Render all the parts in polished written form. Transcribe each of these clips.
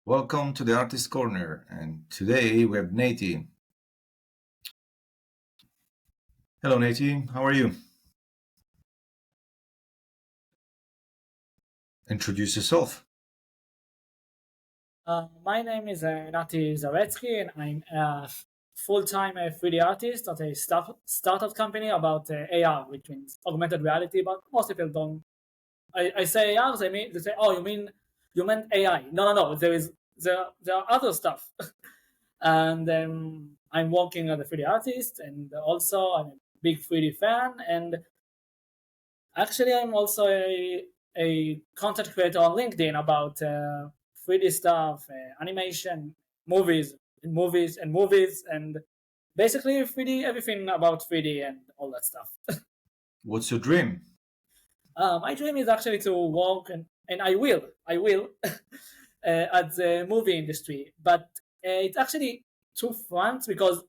Welcome to the Artist Corner, and today we have Nati. Hello, Nati. How are you? Introduce yourself. My name is Nati Zaretsky, and I'm a full-time 3D artist at a startup company about AR, which means augmented reality. But most people don't. I say AR, they say, "Oh, you meant AI?" No, no, no. There are other stuff, and I'm working as a 3D artist, and also I'm a big 3D fan, and actually I'm also a content creator on LinkedIn about 3D stuff, animation, movies, and basically 3D, everything about 3D and all that stuff. What's your dream? My dream is actually to work, and I will, at the movie industry. But it's actually two fronts because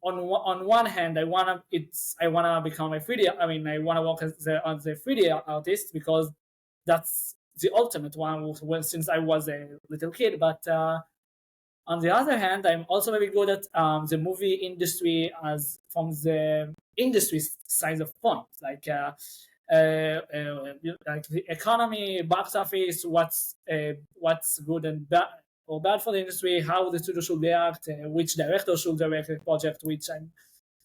on one hand, I wanna become a 3D. I mean, I wanna work as a 3D artist because that's the ultimate one. Since I was a little kid, but on the other hand, I'm also very good at the movie industry as from the industry side of points, like the economy, box office, what's good and bad or bad for the industry, how the studio should react, which director should direct the project, which I'm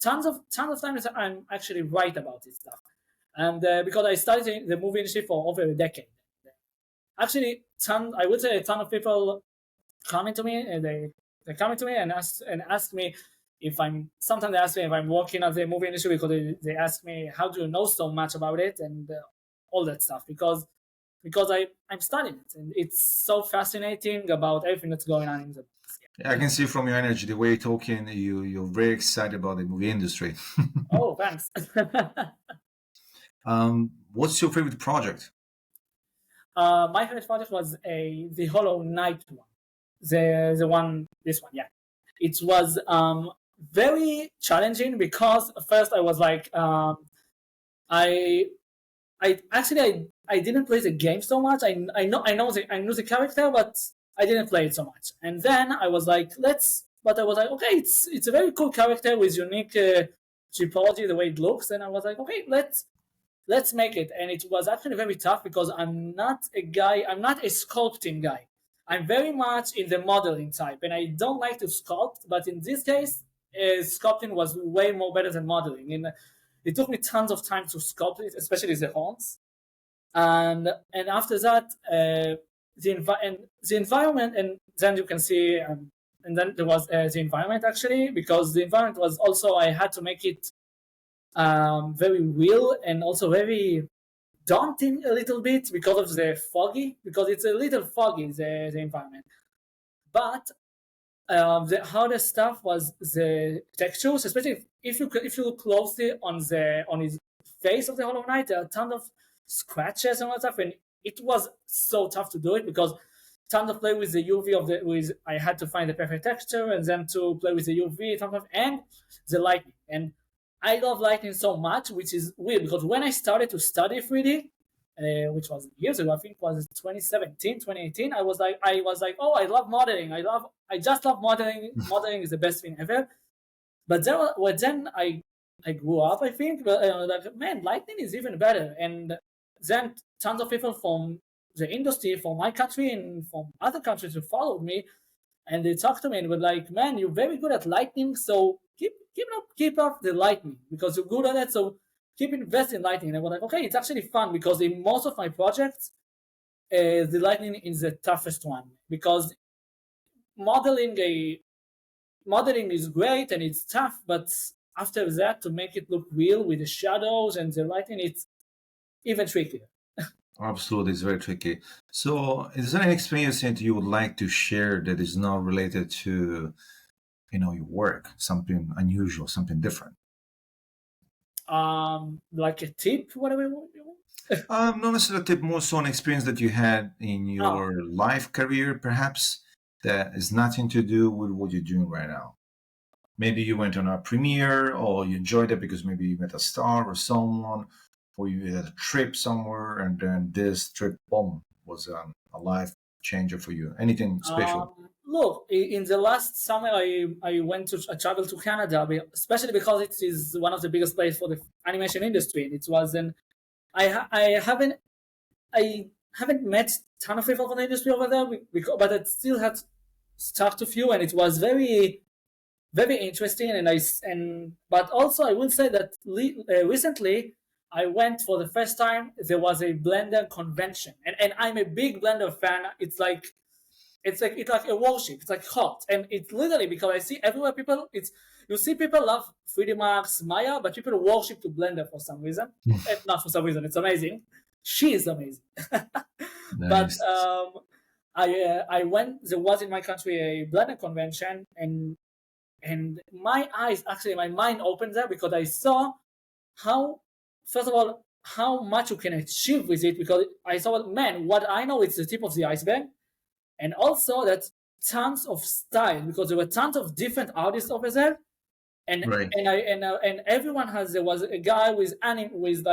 tons of times I'm actually right about this stuff, and because I studied in the movie industry for over a decade, actually, I would say a ton of people coming to me and they coming to me and ask me if I'm sometimes they ask me if I'm working at the movie industry because they ask me how do you know so much about it and all that stuff because I'm studying it and it's so fascinating about everything that's going on in the Yeah, I can see from your energy, the way you're talking, you're very excited about the movie industry. oh thanks. What's your favorite project? My favorite project was the Hollow Knight one, the one this one, yeah. It was very challenging because first I was like I I didn't play the game so much. I knew the character, but I didn't play it so much. And then I was like, But I was like, okay, it's a very cool character with unique typology, the way it looks. And I was like, okay, let's make it. And it was actually very tough because I'm not a sculpting guy. I'm very much in the modeling type, and I don't like to sculpt. But in this case, sculpting was way more better than modeling. And it took me tons of time to sculpt it, especially the horns. And after that, the environment, and then you can see, and then there was the environment actually, because the environment was also I had to make it very real and also very daunting a little bit because of the foggy, because it's a little foggy the environment. But the hardest stuff was the textures, especially if you look closely on his face of the Hollow Knight. There are tons of scratches and all that stuff, and it was so tough to do it because tons of play with the UV with I had to find the perfect texture and then to play with the UV and the lighting. And I love lighting so much, which is weird because when I started to study 3D, which was years ago, I think it was 2017, 2018. I was like, oh, I love modeling. I just love modeling. Modeling is the best thing ever. But then I grew up, I think, but like, man, lighting is even better. And then tons of people from the industry, from my country and from other countries who followed me, and they talked to me and were like, man, you're very good at lighting, so keep up the lighting because you're good at it. So keep investing in lighting. And I was like, okay, it's actually fun because in most of my projects, the lighting is the toughest one because modeling a modeling is great and it's tough, but after that to make it look real with the shadows and the lighting, it's even trickier. Absolutely, it's very tricky. So, is there any experience that you would like to share that is not related to, your work, something unusual, something different? Like a tip, whatever you want. Not necessarily a tip, more so an experience that you had in Oh, your life career, perhaps, that is nothing to do with what you're doing right now. Maybe you went on a premiere or you enjoyed it because maybe you met a star or someone, or you had a trip somewhere, and then this trip, boom, was a life changer for you? Anything special? Look, in the last summer, I went to I traveled to Canada, especially because it is one of the biggest places for the animation industry. It was an I I haven't met a ton of people from the industry over there, but I still had talked to few, and it was very interesting. But also I will say that recently I went for the first time. There was a Blender convention, and I'm a big Blender fan. It's like a worship. It's like hot, and it's literally because I see everywhere people. You see people love 3D Max, Maya, but people worship to Blender for some reason. Not for some reason. It's amazing. She is amazing. But Nice. I went. There was in my country a Blender convention, and my eyes actually my mind opened there because I saw how first of all how much you can achieve with it because I saw man what I know it's the tip of the iceberg and also that tons of style because there were tons of different artists over there and Right. and everyone has there was a guy with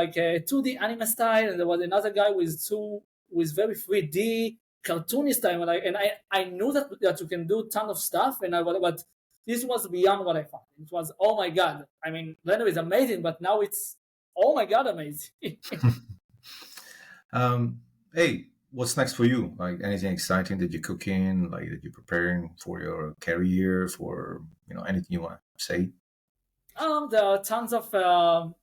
like a 2D anime style and there was another guy with very 3D cartoony style and I knew that you can do ton of stuff but this was beyond what I found. It was oh my god. I mean Blender is amazing, but now it's oh my god amazing. Hey, what's next for you? Like anything exciting that you're cooking, like that you're preparing for your career, for anything you want to say? There are tons of there are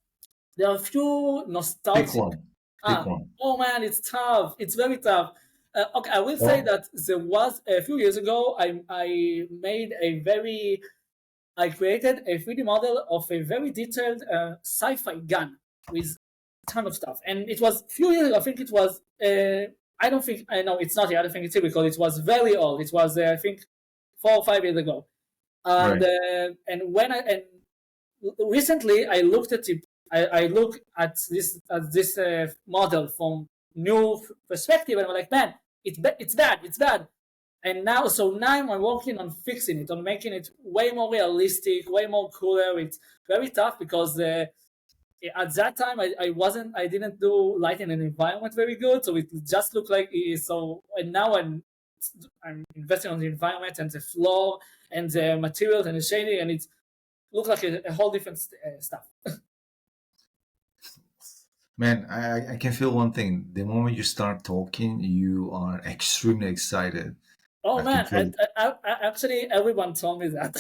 a few Pick nostalgic. one. Pick Ah, one. oh man, it's tough. It's very tough. Okay, I will say Oh, that there was a few years ago. I made a very. I created a 3D model of a very detailed sci-fi gun with a ton of stuff, and it was a few years ago. I think it was. I don't think I know. It's not. I don't think it's typical. It was very old. It was I think 4 or 5 years ago, right. and when I and recently I looked at it. I look at this model from new perspective, and I'm like, man, it's bad, it's bad. And now I'm working on fixing it, on making it way more realistic, way more cooler. It's very tough because at that time I didn't do lighting and environment very good, so it just looked like it is so. And now I'm investing on the environment and the floor and the materials and the shading, and it looks like a whole different stuff. Man, I can feel one thing. The moment you start talking, you are extremely excited. Oh I can man, feel. actually everyone told me that.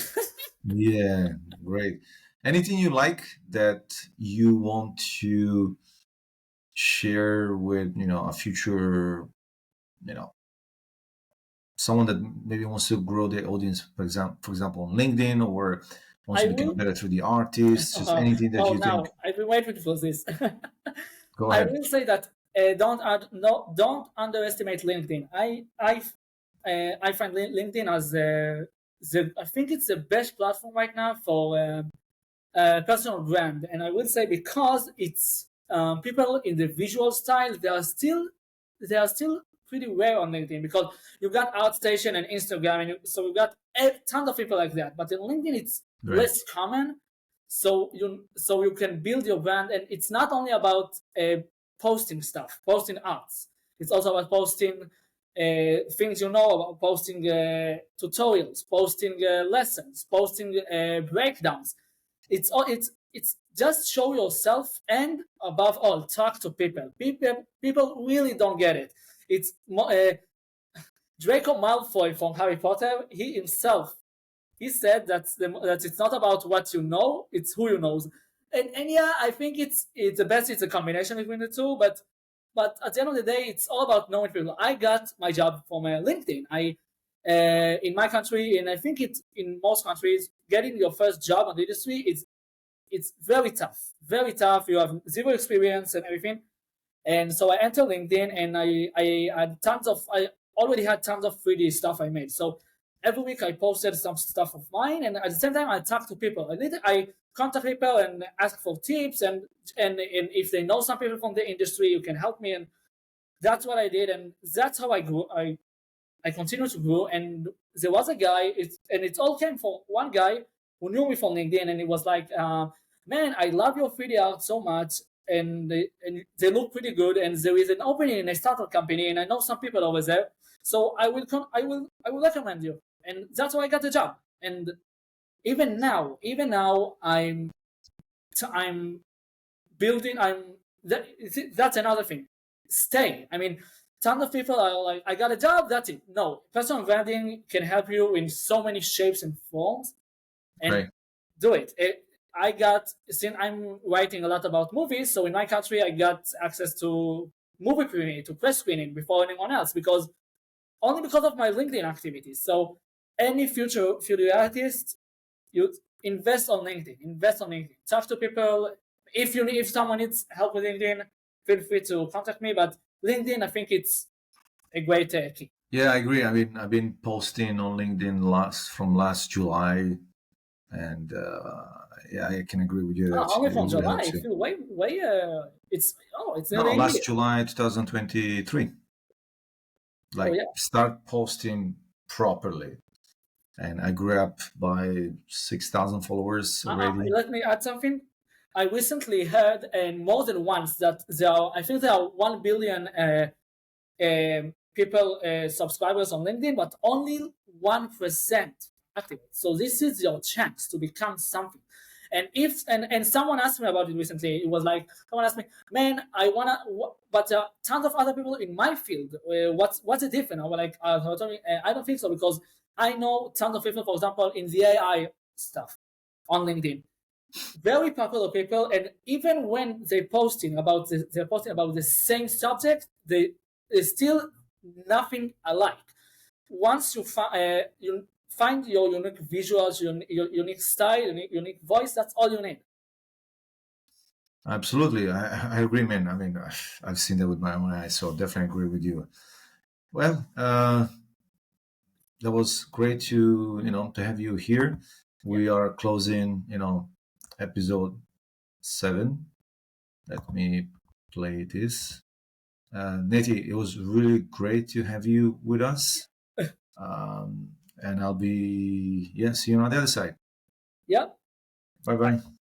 Yeah, great. Anything you like that you want to share with, a future, you know, someone that maybe wants to grow their audience, for example, on LinkedIn, or wants I to become will. better through the artists, just anything that Oh, you think. now I've been waiting for this. Go I ahead. will say that don't underestimate LinkedIn. I find LinkedIn as the I think it's the best platform right now for personal brand, and I will say because it's people in the visual style they are still pretty rare on LinkedIn because you've got ArtStation and Instagram, and so we've got tons of people like that. But in LinkedIn, it's Right. less common, so you can build your brand, and it's not only about posting stuff, posting arts. It's also about posting things about posting tutorials, posting lessons, posting breakdowns. It's just show yourself and above all talk to people. People really don't get it. It's Draco Malfoy from Harry Potter. He himself he said that it's not about what you know, it's who you know. And yeah, I think it's the best. It's a combination between the two, but at the end of the day, it's all about knowing people. I got my job from LinkedIn. I in my country, and I think it's in most countries, getting your first job on the industry it's very tough, very tough. You have zero experience and everything, and so I entered LinkedIn, and I already had tons of 3D stuff I made. So every week I posted some stuff of mine, and at the same time I talked to people. I contact people and ask for tips, and if they know some people from the industry who can help me, and that's what I did, and that's how I grew. I continued to grow, and there was a guy, and it all came from one guy who knew me from LinkedIn, and it was like, man, I love your 3D art so much. and they look pretty good, and there is an opening in a startup company, and I know some people over there, so I will recommend you, and that's why I got the job. And even now, I'm building. That's another thing. Stay. I mean, tons of people are like, I got a job. That's it. No, personal branding can help you in so many shapes and forms, and Right. do it. Since I'm writing a lot about movies, so in my country I got access to movie premiere, to press screening before anyone else, because of my LinkedIn activities. So any future artist, you invest on LinkedIn. Invest on LinkedIn. Talk to people. If someone needs help with LinkedIn, feel free to contact me. But LinkedIn, I think it's a great key. Yeah, I agree. I mean, I've been posting on LinkedIn from last July, and yeah, I can agree with you that Only it from really July. helps I you. feel way. It's No, nearly a last year. July 2023. Oh Like, yeah. start posting properly, and I grew up by 6,000 followers already. Let me add something. I recently heard, and more than once, that I think there are 1 billion people subscribers on LinkedIn, but only 1% active. So this is your chance to become something. And someone asked me about it recently. It was like, someone asked me, man, I wanna, but tons of other people in my field. What's the difference? I was like, I don't think so, because I know tons of people, for example, in the AI stuff on LinkedIn, very popular people, and even when they're posting about the same subject, they still nothing alike. Once you find your unique visuals, your unique style, unique voice, that's all you need. Absolutely, I agree, man. I mean, I've seen that with my own eyes, so definitely agree with you. Well, that was great to have you here. Yeah, We are closing, episode 7. Let me play this. Nati, it was really great to have you with us. And I'll be, yeah, see you on the other side. yeah. Bye bye.